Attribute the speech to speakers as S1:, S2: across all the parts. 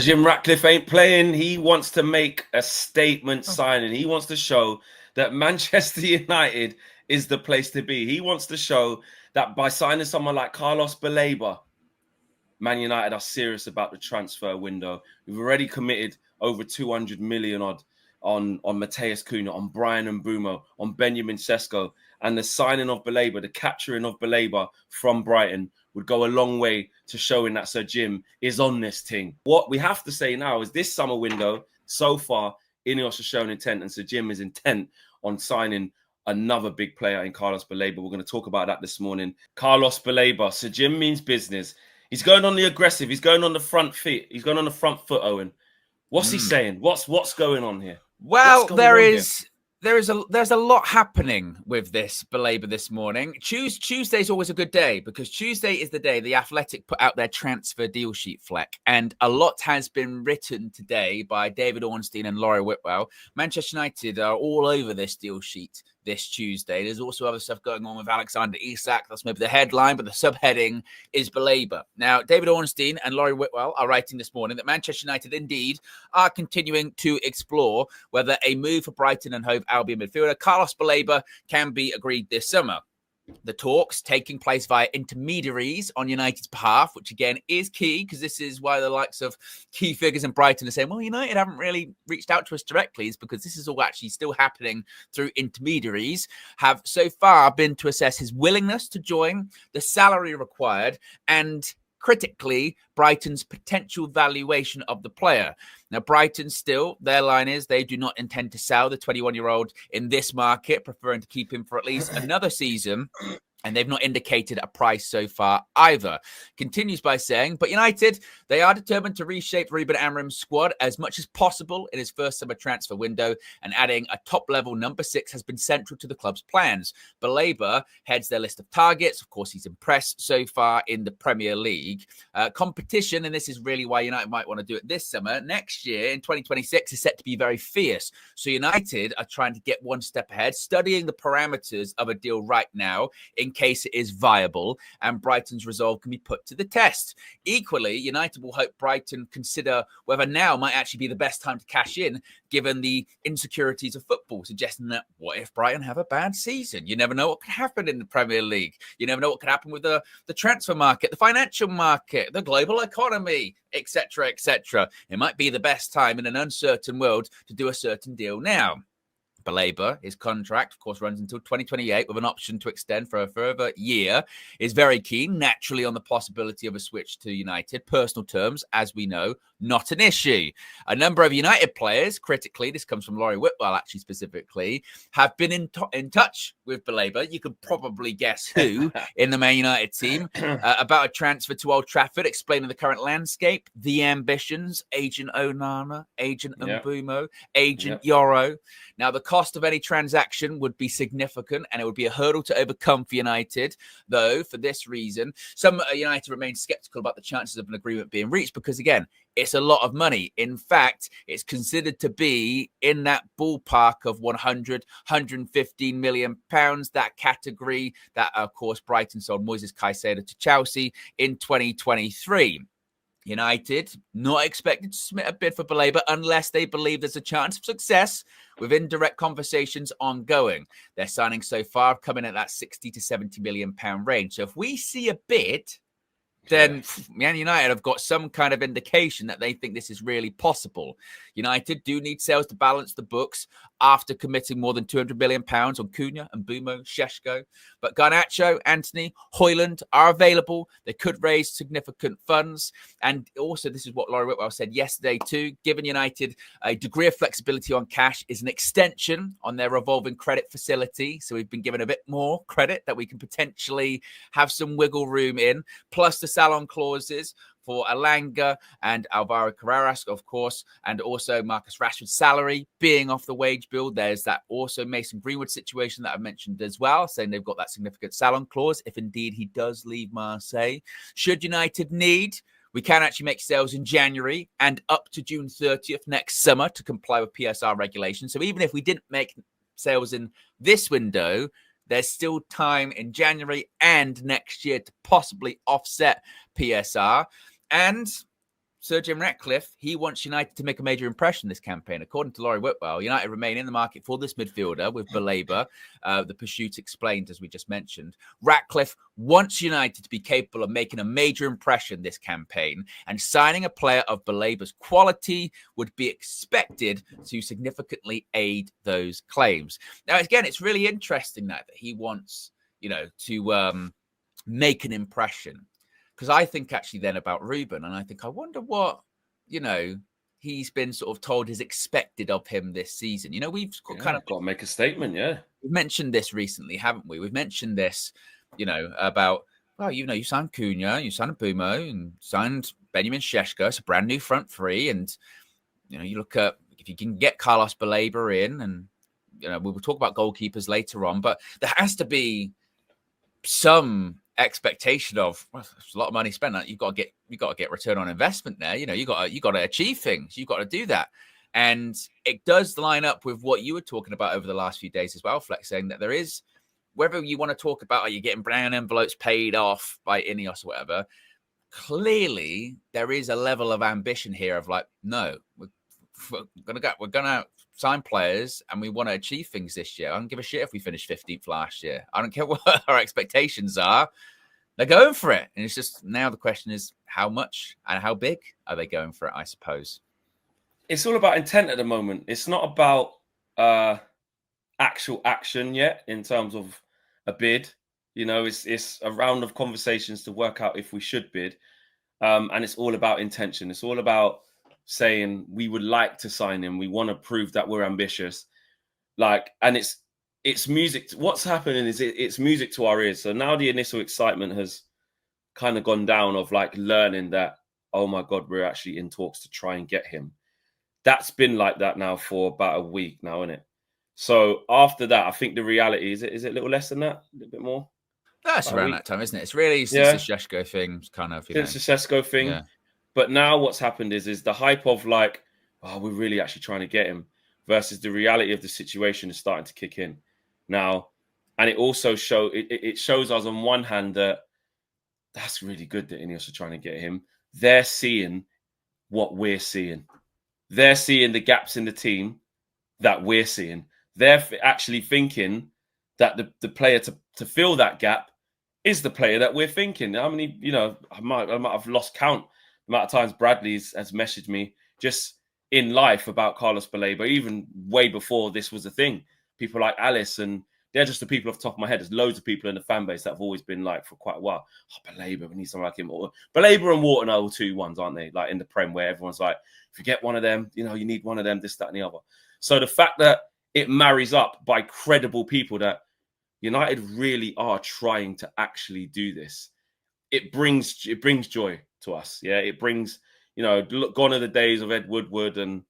S1: Jim Ratcliffe ain't playing. He wants to make a statement signing. He wants to show that Manchester United is the place to be. He wants to show that by signing someone like Carlos Baleba, Man United are serious about the transfer window. We've already committed over 200 million odd on Mateus Cunha, on Brian Mbeumo, on Benjamin Sesko, and the signing of Baleba, the capturing of Baleba from Brighton would go a long way to showing that Sir Jim is on this thing. What we have to say now is this summer window, so far, Ineos has shown intent, and Sir Jim is intent on signing another big player in Carlos Baleba. We're going to talk about that this morning. Carlos Baleba, Sir Jim means business. He's going on the aggressive. He's going on the front feet. He's going on the front foot, Owen. What's he saying? What's going on here?
S2: Well, there's a lot happening with this Baleba this morning. Tuesday's always a good day because Tuesday is the day the Athletic put out their transfer deal sheet, Fleck, and a lot has been written today by David Ornstein and Laurie Whitwell. Manchester United are all over this deal sheet this Tuesday. There's also other stuff going on with Alexander Isak. That's maybe the headline, but the subheading is Baleba. Now, David Ornstein and Laurie Whitwell are writing this morning that Manchester United indeed are continuing to explore whether a move for Brighton and Hove Albion midfielder Carlos Baleba can be agreed this summer. The talks taking place via intermediaries on United's behalf, which again is key because this is why the likes of key figures in Brighton are saying, well, United haven't really reached out to us directly, is because this is all actually still happening through intermediaries, have so far been to assess his willingness to join, the salary required, and critically, Brighton's potential valuation of the player. Now, Brighton still, their line is they do not intend to sell the 21-year-old in this market, preferring to keep him for at least another season. And they've not indicated a price so far either. Continues by saying, but United, they are determined to reshape Ruben Amorim's squad as much as possible in his first summer transfer window, and adding a top-level number 6 has been central to the club's plans. Baleba heads their list of targets. Of course, he's impressed so far in the Premier League. Competition, and this is really why United might want to do it this summer, next year in 2026 is set to be very fierce. So United are trying to get one step ahead, studying the parameters of a deal right now in case it is viable and Brighton's resolve can be put to the test. Equally, United will hope Brighton consider whether now might actually be the best time to cash in, given the insecurities of football, suggesting that what if Brighton have a bad season? You never know what could happen in the Premier League. You never know what could happen with the transfer market, the financial market, the global economy, etc., etc. It might be the best time in an uncertain world to do a certain deal now. Baleba, his contract, of course, runs until 2028 with an option to extend for a further year, is very keen, naturally, on the possibility of a switch to United. Personal terms, as we know, not an issue. A number of United players, critically, this comes from Laurie Whitwell, actually, specifically, have been in touch with Baleba. You could probably guess who in the Man United team, about a transfer to Old Trafford, explaining the current landscape, the ambitions, Agent Onana, Agent Mbeumo, Agent Yoro. Now, the cost of any transaction would be significant and it would be a hurdle to overcome for United, though, for this reason, some United remain sceptical about the chances of an agreement being reached because, again, it's a lot of money. In fact, it's considered to be in that ballpark of 100, 115 million pounds, that category that, of course, Brighton sold Moises Caicedo to Chelsea in 2023. United not expected to submit a bid for Baleba unless they believe there's a chance of success, with indirect conversations ongoing. Their signings so far have come in at that 60 to 70 million pound range. So if we see a bid, then Man United have got some kind of indication that they think this is really possible. United do need sales to balance the books after committing more than £200 million on Cunha and Mbeumo, Šeško. But Garnacho, Antony, Højlund are available. They could raise significant funds. And also, this is what Laurie Whitwell said yesterday too, giving United a degree of flexibility on cash is an extension on their revolving credit facility. So we've been given a bit more credit that we can potentially have some wiggle room in, plus the salon clauses for Alanga and Alvaro Carreras, of course, and also Marcus Rashford's salary being off the wage bill. There's that also Mason Greenwood situation that I mentioned as well, saying they've got that significant salon clause if indeed he does leave Marseille. Should United need, we can actually make sales in January and up to June 30th next summer to comply with PSR regulations. So even if we didn't make sales in this window, there's still time in January and next year to possibly offset PSR. And Sir Jim Ratcliffe, he wants United to make a major impression this campaign. According to Laurie Whitwell, United remain in the market for this midfielder with Baleba, the pursuit explained, as we just mentioned. Ratcliffe wants United to be capable of making a major impression this campaign, and signing a player of Baleba's quality would be expected to significantly aid those claims. Now, again, it's really interesting that he wants, to make an impression. Because I think actually then about Ruben, and I wonder what, he's been sort of told is expected of him this season. We've got
S1: to make a statement. Yeah.
S2: We've mentioned this recently, haven't we? We've mentioned this, about, well, you signed Cunha, you signed Mbumo, and signed Benjamin Šeško. It's a brand new front three. And, you look at, if you can get Carlos Baleba in, and, we will talk about goalkeepers later on, but there has to be some expectation of, well, there's a lot of money spent. You've got to get return on investment there. You got to achieve things. You've got to do that. And it does line up with what you were talking about over the last few days as well, Flex, saying that there is, whether you want to talk about, are you getting brown envelopes paid off by Ineos or whatever, clearly there is a level of ambition here of like, no, we're gonna sign players and we want to achieve things this year. I don't give a shit if we finished 15th last year. I don't care what our expectations are. They're going for it. And it's just, now the question is how much and how big are they going for it, I suppose.
S1: It's all about intent at the moment. It's not about actual action yet in terms of a bid. It's a round of conversations to work out if we should bid. And it's all about intention. It's all about saying we would like to sign him. We want to prove that we're ambitious. And it's music. What's happening is it's music to our ears. So now the initial excitement has kind of gone down of like learning that, oh my God, we're actually in talks to try and get him. That's been like that now for about a week now, isn't it? So after that, I think the reality is it a little less than that, a little bit more.
S2: That's around that time, isn't it? It's really since the Šeško thing, kind of.
S1: Since the Šeško thing. Yeah. But now what's happened is the hype of like, oh, we're really actually trying to get him, versus the reality of the situation is starting to kick in now. And it also shows us on one hand that that's really good that Ineos are trying to get him. They're seeing what we're seeing. They're seeing the gaps in the team that we're seeing. They're actually thinking that the player to fill that gap is the player that we're thinking. How many, I might have lost count the amount of times Bradley has messaged me just in life about Carlos Baleba, even way before this was a thing. People like Alice, and they're just the people off the top of my head. There's loads of people in the fan base that have always been like for quite a while, oh, Baleba, we need someone like him. Or Baleba and Wharton are all 2 ones, aren't they? Like in the Prem, where everyone's like, if you get one of them, you need one of them, this, that, and the other. So the fact that it marries up by credible people that United really are trying to actually do this, it brings joy to us. Yeah, it brings, gone are the days of Ed Woodward and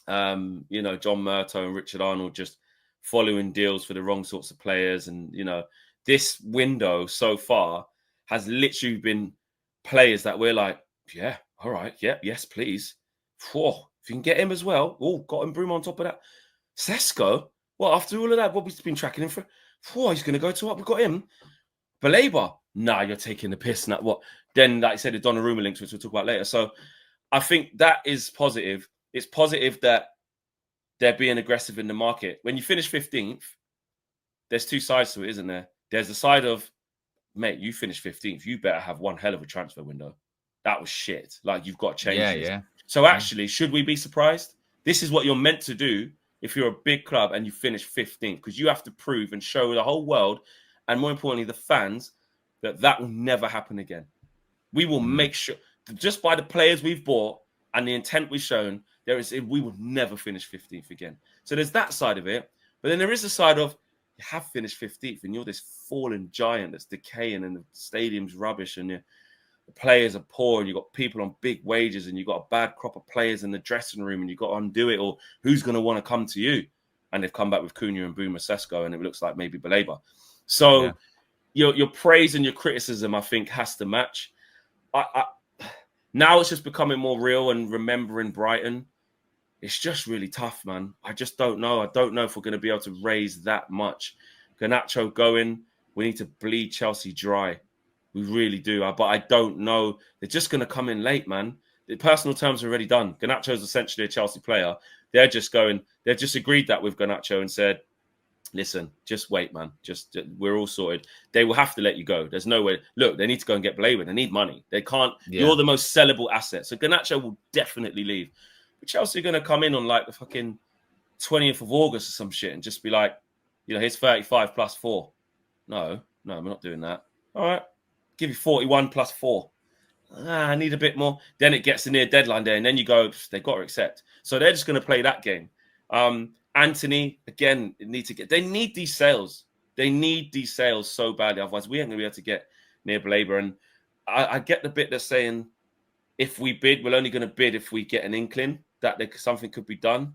S1: John Murtough and Richard Arnold just following deals for the wrong sorts of players. And this window so far has literally been players that we're like, yeah, all right, yeah, yes, please. Whoa, if you can get him as well. Oh, got him Broom on top of that. Šeško, well, after all of that, what we've been tracking him for, whoa, he's going to go to what? We've got him. Baleba, nah, you're taking the piss. Now, what? Then, like I said, the Donnarumma links, which we'll talk about later. So I think that is positive. It's positive that they're being aggressive in the market. When you finish 15th, there's 2 sides to it, isn't there? There's the side of, mate, you finished 15th. You better have one hell of a transfer window. That was shit. Like, you've got to change this. Yeah. So actually, should we be surprised? This is what you're meant to do if you're a big club and you finish 15th, because you have to prove and show the whole world, and more importantly, the fans, that will never happen again. We will make sure, just by the players we've bought and the intent we've shown, we will never finish 15th again. So there's that side of it. But then there is a side of, you have finished 15th and you're this fallen giant that's decaying and the stadium's rubbish and the players are poor and you've got people on big wages and you've got a bad crop of players in the dressing room and you've got to undo it, or who's going to want to come to you? And they've come back with Cunha and Buma Šeško and it looks like maybe Baleba. So your praise and your criticism, I think, has to match. Now it's just becoming more real, and remembering Brighton, it's just really tough, man. I just don't know. I don't know if we're going to be able to raise that much. Garnacho going, we need to bleed Chelsea dry. We really do. But I don't know. They're just going to come in late, man. The personal terms are already done. Garnacho's essentially a Chelsea player. They've just agreed that with Garnacho and said, listen, just wait, man. We're all sorted. They will have to let you go. There's no way. Look, they need to go and get Baleba. They need money. They can't. Yeah. You're the most sellable asset. So Garnacho will definitely leave. But Chelsea are going to come in on like the fucking 20th of August or some shit and just be like, here's 35 plus 4. No, we're not doing that. All right, give you 41 plus 4. I need a bit more. Then it gets the near deadline day, and then you go, they've got to accept. So they're just going to play that game. Anthony, again, they need these sales. They need these sales so badly. Otherwise, we ain't going to be able to get near Baleba. And I get the bit that's saying, if we bid, we're only going to bid if we get an inkling that something could be done.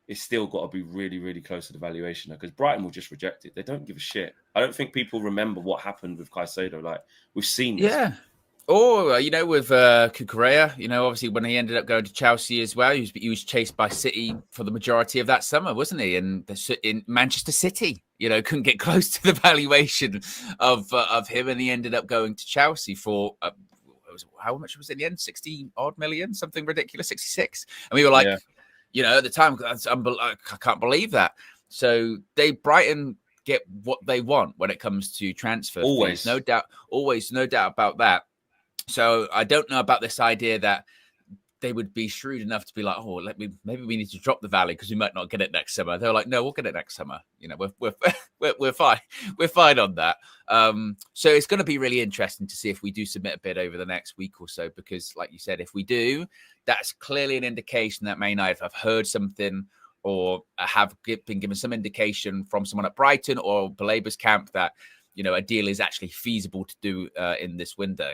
S1: It's still got to be really, really close to the valuation, because Brighton will just reject it. They don't give a shit. I don't think people remember what happened with Caicedo. Like, we've seen this.
S2: Yeah. Or, with Cucurella, obviously when he ended up going to Chelsea as well, he was chased by City for the majority of that summer, wasn't he? And in Manchester City, couldn't get close to the valuation of him, and he ended up going to Chelsea for how much was it in the end? 60 odd million, something ridiculous, 66. And we were like, at the time, I can't believe that. So Brighton get what they want when it comes to transfer fees. No doubt about that. So I don't know about this idea that they would be shrewd enough to be like, maybe we need to drop the value because we might not get it next summer. They're like, no, we'll get it next summer. We're fine. We're fine on that. So it's going to be really interesting to see if we do submit a bid over the next week or so, because like you said, if we do, that's clearly an indication that Man United have heard something or have been given some indication from someone at Brighton or Baleba's camp that, a deal is actually feasible to do in this window.